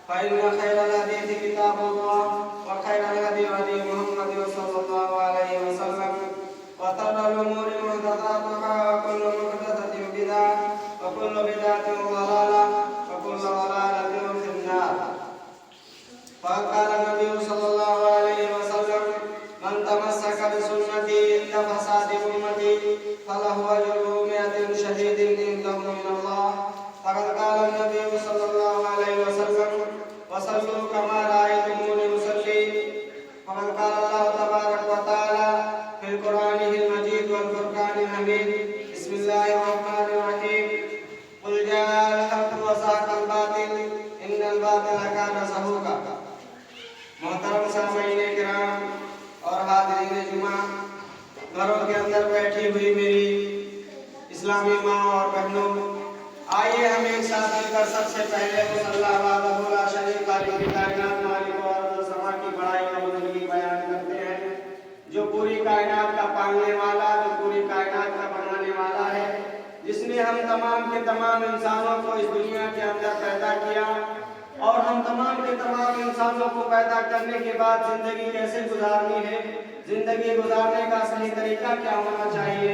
فإن خير الحديث كتاب الله وخير الهدي هدي محمد صلى الله عليه وسلم وشر الأمور محدثاتها وكل محدثة بدعة وكل بدعة ضلالة وكل ضلالة في النار. فقال النبي صلى الله عليه وسلم من تمسك بسنتي عند فساد أمتي فله أجر 100 شهيد عنده من الله. فقد قال النبي صلى الله عليه وسلم وصلوا كما رأيتموني أصلي. فقد قال الله تبارك وتعالى في القرآن المجيد والفرقان الحميد بسم الله الرحمن الرحيم قل جاء الحق وزهق الباطل إن الباطل كان زهوقا. محترم سامعین کرام اور حاضرین جمعہ، گھروں کے اندر بیٹھی ہوئی میری اسلامی ماں اور بہنوں، آئیے ہم ایک ساتھ مل کر سب سے پہلے اللہ وحدہ لا شریک خالق کائنات مالک اور ارض و سما کی بڑائی و بزرگی بیان کرتے ہیں، جو پوری کائنات کا پالنے والا، جو پوری کائنات کا بنانے والا ہے، جس نے ہم تمام کے تمام انسانوں کو اس دنیا کے اندر پیدا کیا اور ہم تمام کے تمام انسانوں کو پیدا کرنے کے بعد زندگی کیسے گزارنی ہے، زندگی گزارنے کا صحیح طریقہ کیا ہونا چاہیے،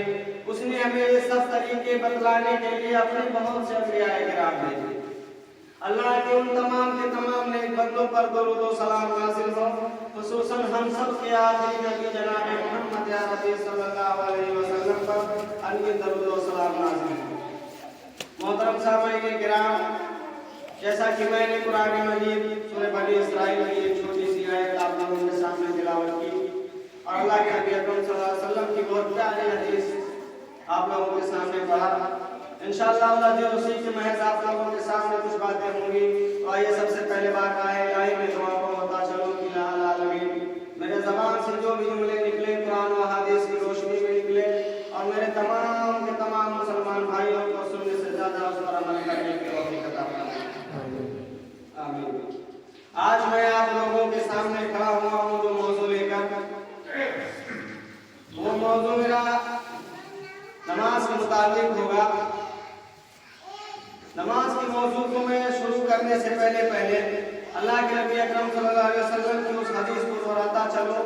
اس نے ہمیں یہ سب طریقے بتلانے کے لیے اپنے بہت سے انبیاء کرام بھیجے۔ اللہ کے ان تمام کے تمام نیک بندوں پر درود و سلام نازل ہو، خصوصاً ہم سب کے آخری نبی جناب محمد عربی صلی اللہ علیہ وسلم پر ان کی درود و سلام نازل ہو۔ محترم سامعین کرام، جیسا کہ میں نے قرآن مجید سورہ بنی اسرائیل کی ایک چھوٹی سی آیت آپ لوگوں کے سامنے تلاوت کی اور اللہ کے نبی اکرم صلی اللہ علیہ وسلم کی بہت پیاری حدیث آپ لوگوں کے سامنے پڑھا، انشاءاللہ اسی کے محض آپ لوگوں کے سامنے کچھ باتیں ہوں گی۔ تو آئیے سب سے پہلے بات آئے الہی میں دعا کو ہوتا چلو کہ لا العالمین، میرے زبان سے جو بھی جملے نکلے قرآن و حدیث کی روشنی میں نکلے اور میرے تمام کے تمام مسلمان بھائیوں کو سننے سے زیادہ اس پر عمل کرنے کی توفیق عطا فرمائے، آمین۔ آج میں آپ لوگوں کے سامنے کھڑا ہوا ہوں جو موضوع لے کر، وہ موضوع میرا نماز کے متعلق ہوگا۔ نماز کے موضوع کو میں شروع کرنے سے پہلے اللہ کے نبی اکرم صلی اللہ علیہ وسلم کی اس حدیث کو دہراتا چلو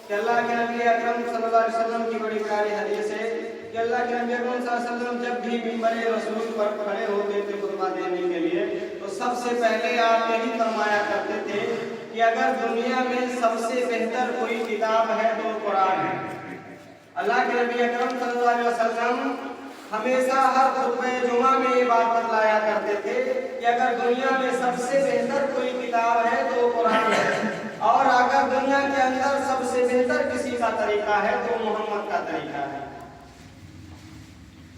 کہ اللہ کے نبی اکرم صلی اللہ علیہ وسلم کی بڑی پیاری حدیث ہے کہ اللہ کے نبی اکرم صلی اللہ علیہ وسلم جب بھی منبر رسول پر کھڑے ہوتے تھے خطبہ دینے کے لیے تو سب سے پہلے آپ یہی فرمایا کرتے تھے کہ اگر دنیا میں سب سے بہتر کوئی کتاب ہے تو قرآن ہے۔ اللہ کے نبی اکرم صلی اللہ علیہ وسلم ہمیشہ ہر خطبہ جمعہ میں یہ بات بتلایا کرتے تھے کہ اگر دنیا میں سب سے بہتر کوئی کتاب ہے تو قرآن ہے، اور اگر دنیا کے اندر سب سے بہتر کسی کا طریقہ ہے تو محمد کا طریقہ ہے۔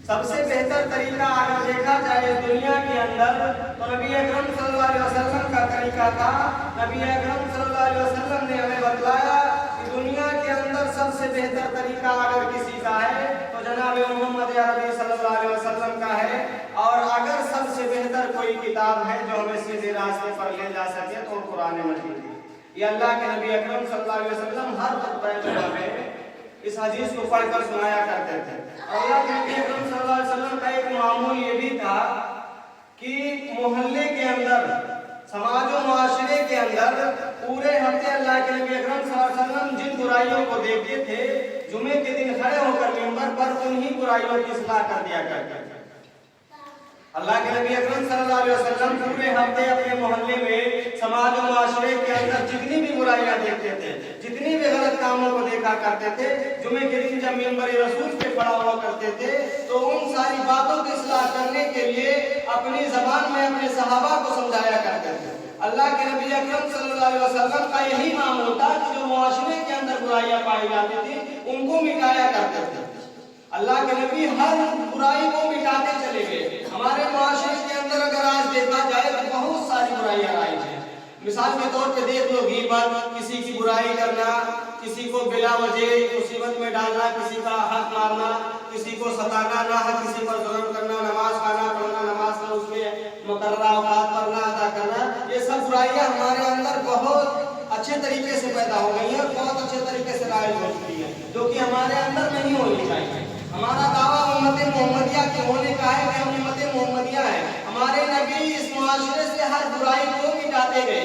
سب سے بہتر طریقہ اگر دیکھا جائے دنیا کے اندر تو نبی اکرم صلی اللہ علیہ وسلم کا طریقہ تھا۔ نبی اکرم صلی اللہ علیہ وسلم نے ہمیں بتلایا کہ دنیا کے اندر سب سے بہتر طریقہ اگر کسی کا ہے تو جناب محمد عربی صلی اللہ علیہ وسلم کا ہے، اور اگر سب سے بہتر کوئی کتاب ہے جو ہمیں سیدھے راستے پر لے جا سکے تو قرآن مجید ہے۔ یہ اللہ کے نبی اکرم صلی اللہ علیہ وسلم ہر خطبہ جمعہ میں اس حدیث کو پڑھ کر سنایا کرتے تھے۔ اور اللہ کے نبی اکرم صلی اللہ علیہ وسلم کا ایک معمول یہ بھی تھا کہ محلے کے اندر، سماج و معاشرے کے اندر پورے ہفتے اللہ کے نبی اکرم صلی اللہ علیہ وسلم جن برائیوں کو دیکھتے تھے جمعے کے دن کھڑے ہو کر منبر پر انہی برائیوں کی اصلاح کر دیا کرتے تھے۔ اللہ کے نبی اکرم صلی اللہ علیہ وسلم پورے ہفتے اپنے محلے میں سماج و معاشرے کے اندر جتنی بھی برائیاں دیکھتے تھے، جتنی بھی غلط کاموں کو دیکھا کرتے تھے، جمعے کے دن جب منبر رسول پہ کھڑا ہوا کرتے تھے تو ان ساری باتوں کی اصلاح کرنے کے لیے اپنی زبان میں اپنے صحابہ کو سمجھایا کرتے تھے۔ اللہ کے نبی اکرم صلی اللہ علیہ وسلم کا یہی معمول تھا کہ جو معاشرے کے اندر برائیاں پائی جاتی تھی ان کو مٹایا کرتے تھے۔ اللہ کے نبی ہر برائی کو مٹاتے چلے گئے۔ ہمارے معاشرے کے اندر اگر آج دیکھا جائے تو بہت ساری برائیاں آئی ہیں۔ مثال کے طور پہ دیکھ لو غیبت، کسی کی برائی کرنا، کسی کو بلا وجہ مصیبت میں ڈالنا، کسی کا حق مارنا، کسی کو ستانا، نہ کسی پر ظلم کرنا، نماز کھانا پڑھنا، نماز کا اس میں مقررہ اوقات پر نہ ادا کرنا، یہ سب برائیاں ہمارے اندر بہت اچھے طریقے سے پیدا ہو گئی ہیں اور بہت اچھے طریقے سے رائج ہو چکی ہے، جو کہ ہمارے اندر نہیں ہونی چاہیے۔ ہمارا دعویٰ امت محمدیہ کے ہونے کا ہے کہ ہم امت محمدیہ ہیں۔ ہمارے نبی اس معاشرے سے ہر برائی کو مٹاتے बढ़ाते गए।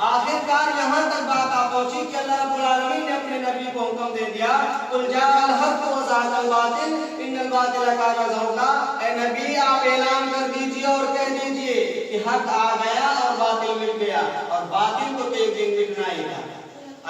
आखिरकार यहाँ तक बात आ पहुंची कि अल्लाह रब्बुल आलमीन ने अपने नबी को हुक्म दे दिया, कुल जाअल हक़ व ज़हक़ल बातिल इन्नल बातिल काना ज़हूक़ा। ए नबी, आप ऐलान कर दीजिए और कह दीजिए कि हक आ गया और बातिल मिट गया, और बातिल को एक दिन मिटना ही था।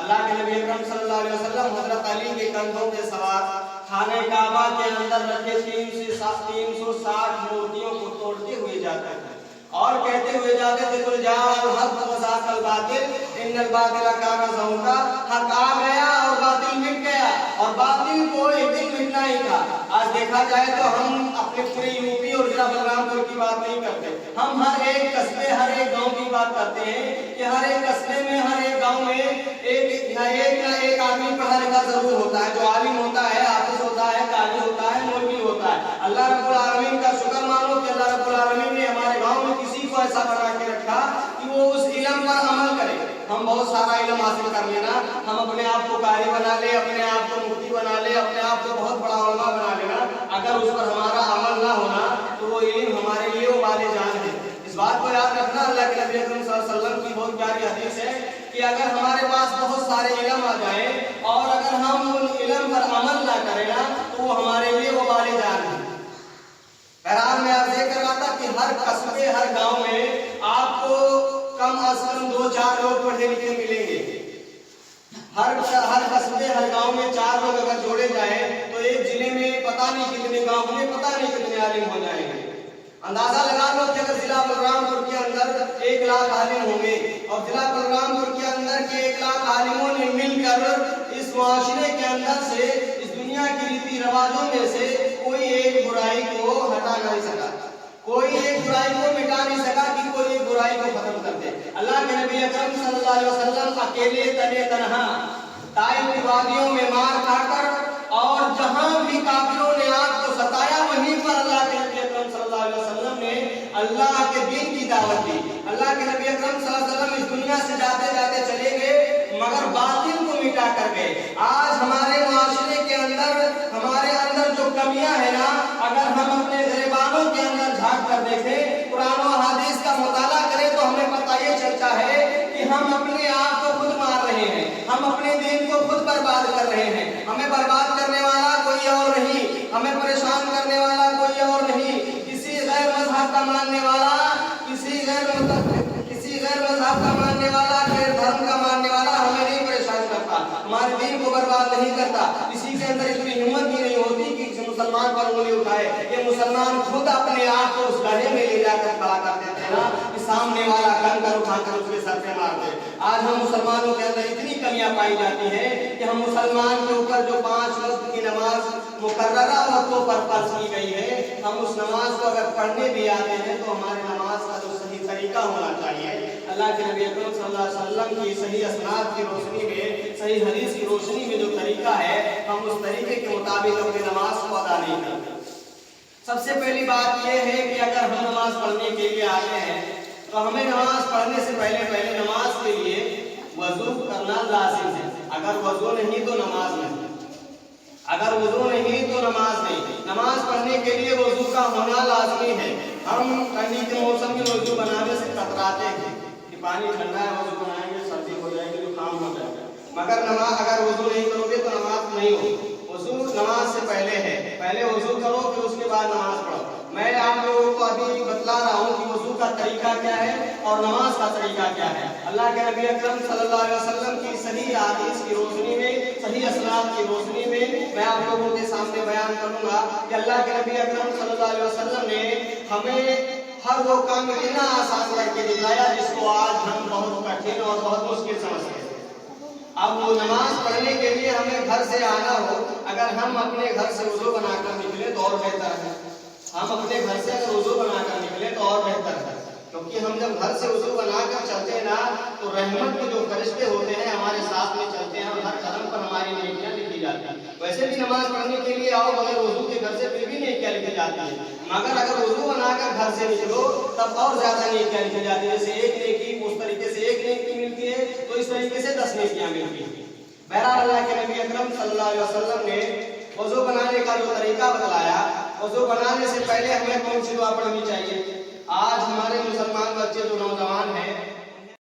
अल्लाह के नबी अकरम सल्लल्लाहु अलैहि वसल्लम हज़रत अली के कंधों पे सवार खाने काबा के अंदर रखे 360 मूर्तियों को तोड़ते हुए जाते थे और कहते हुए जाते थे, कुल जाअल हक़ व ज़हक़ल बातिल इन्नल बातिल काना ज़हूक़ा। हक आ गया और बातिल मिट गया, और बातिल को एक दिन मिटना ही था। आज देखा जाए तो हम अपने पूरे यूपी और जिला बलरामपुर की बात नहीं करते, हम हर एक कस्बे हर एक गांव की बात करते हैं कि हर एक कस्बे में हर एक गांव में एक ना एक आदमी पढ़ा लिखा जरूर होता है, जो आलिम होता है, हाफिज होता है, काजी होता है, मौलवी होता है। अल्लाह रब्बुल आलमीन का शुक्र मानो कि अल्लाह रब्बुल आलमीन ने हमारे गांव में किसी को ऐसा बना के रखा कि वो उस इल्म पर अमल करे। हम बहुत सारा इल्म हासिल कर लेना, हम अपने आप को कारी बना ले, अपने आप को मुफ्ती बना ले, अपने आप को बहुत बड़ा उलमा बना लेना, अगर उस पर हमारा अमल ना होना तो वो इल्म हमारे लिए वाले जान है। इस बात को याद रखना। अल्लाह के नबी अकरम सल्लल्लाहु अलैहि वसल्लम की बहुत प्यारी हदीस है कि अगर हमारे पास बहुत सारे इल्म आ जाए और अगर हम उन इल्म पर अमल ना करें ना तो वो हमारे लिए वो वाले जान है। बहरहाल मैं अर्ज़ कर रहा था कि हर कस्बे हर गांव में आपको कम अज़ कम 2-4 लोग पढ़े लिखे मिलेंगे। हर कस्बे हर गांव में 4 लोग अगर जोड़े जाए तो एक जिले में पता नहीं कितने गांव में पता नहीं कितने आलिम हो जाएंगे। अंदाजा लगा लो कि अगर जिला बलरामपुर के अंदर 1 लाख आलिम होंगे और जिला बलरामपुर के अंदर के 1 लाख आलिमों ने मिलकर इस मुआशरे के अंदर से इस दुनिया की रीति रिवाजों में से कोई एक बुराई को हटा नहीं सका, कोई एक बुराई को मिटा नहीं सका कि कोई एक बुराई को खत्म कर दे। अल्लाह के नबी अकरम सल्लल्लाहु अलैहि वसल्लम अकेले तने तन्हा ताइफ की वादियों में मार खाकर और जहां भी काफिरों ने आपको सताया वहीं पर अल्लाह के नबी अकरम सल्लल्लाहु अलैहि वसल्लम ने अल्लाह के दीन की दावत दी। अल्लाह के नबी अकरम सल्लल्लाहु अलैहि वसल्लम इस दुनिया से जाते जाते चले गए मगर बातिल को मिटा कर गए। आज हमारे मुआशरे के अंदर हमारे अंदर जो कमियां है ना, अगर हम अपने ग़रीबानों के अंदर झांक कर देखें, कुरान और हदीस का मुताला करें तो हमें पता ये चलता है कि हम अपने आप को खुद मार रहे हैं, हम अपने दीन को खुद बर्बाद कर रहे हैं। हमें बर्बाद करने वाला कोई और नहीं, हमें परेशान करने वाला कोई और नहीं। किसी गैर मजहब का मानने वाला, किसी गैर मजहब का मानने वाला, गैर धर्म का मानने वाला हमें नहीं परेशान करता, हमारे दीन को बर्बाद नहीं करता। किसी के अंदर इतनी हिम्मत ही नहीं होती कि मुसलमान पर उंगली उठाए। ये मुसलमान खुद अपने आप को उस गड्ढे में ले जाकर खड़ा कर देते हैं ना कि सामने वाला कंकर उठाकर उसके सर पे मार दे। आज हम मुसलमानों के अंदर इतनी कमियां पाई जाती हैं कि हम मुसलमान के ऊपर जो 5 वक्त की नमाज मुकर्ररा वक्तों पर फर्ज की गई है, हम उस नमाज को अगर पढ़ने भी आते हैं तो हमारी नमाज का जो सही तरीका होना चाहिए, अल्लाह के नबी अकरम सल्लल्लाहु अलैहि वसल्लम की सही असनाद की रोशनी में, सही हदीस की रोशनी में जो तरीका है, हम उस तरीके के मुताबिक अपनी नमाज को अदा नहीं करते। सबसे पहली बात यह है कि अगर हम नमाज पढ़ने के लिए आते हैं तो हमें नमाज पढ़ने से पहले नमाज के लिए वजू करना लाजिम है। अगर वजू नहीं तो नमाज नहीं, अगर वजू नहीं तो नमाज नहीं। नमाज पढ़ने के लिए वजू का होना लाजमी है। हम ठंडी के मौसम में वजू बनाने से कतराते हैं कि पानी ठंडा है, वजू बनाएंगे सर्दी हो जाएगी, जुकाम हो जाएगा, मगर नमाज अगर वजू नहीं करोगे तो नमाज नहीं होगी। वजू नमाज से पहले है, पहले वजू करो फिर उसके बाद नमाज पढ़ो। मैं आप लोगों को अभी बतला रहा हूँ कि वजू का तरीका क्या है और नमाज का तरीका क्या है। अल्लाह के नबी अकरम सल्लल्लाहु अलैहि वसल्लम की सही हदीस की रोशनी में, सही असनाद की रोशनी में मैं आप लोगों के सामने बयान करूंगा कि अल्लाह के नबी अकरम सल्लल्लाहु अलैहि वसल्लम ने हमें हर वो काम इतना आसान करके दिखाया जिसको आज हम बहुत कठिन और बहुत मुश्किल समझते हैं। अब वो नमाज पढ़ने के लिए हमें घर से आना हो, अगर हम अपने घर से वजू बनाकर निकले तो और बेहतर है। हम अपने घर से अगर वजू बनाकर निकले तो और बेहतर है, क्योंकि हम जब घर से वजू बनाकर चलते हैं ना तो रहमत के जो फरिश्ते होते हैं हमारे साथ में चलते हैं और हर कदम पर हमारी नेकियां लिखी जाती हैं। वैसे भी नमाज पढ़ने के लिए आओ बगैर वजू के घर से फिर भी नेकियां लिखी जाती है, मगर अगर वजू बनाकर घर से निकलो तब और ज्यादा नेकियां लिखी जाती है। जैसे एक नेकी उस तरीके से एक नेकी मिलती है तो इस तरीके से 10 नेकियां मिलती है। बहरहाल अल्लाह के नबी अकरम सल्लल्लाहु अलैहि वसल्लम ने वजू बनाने का जो तरीका बतलाया, वजू बनाने से पहले हमें कौन सी दुआ पढ़नी चाहिए। आज हमारे मुसलमान बच्चे जो नौजवान हैं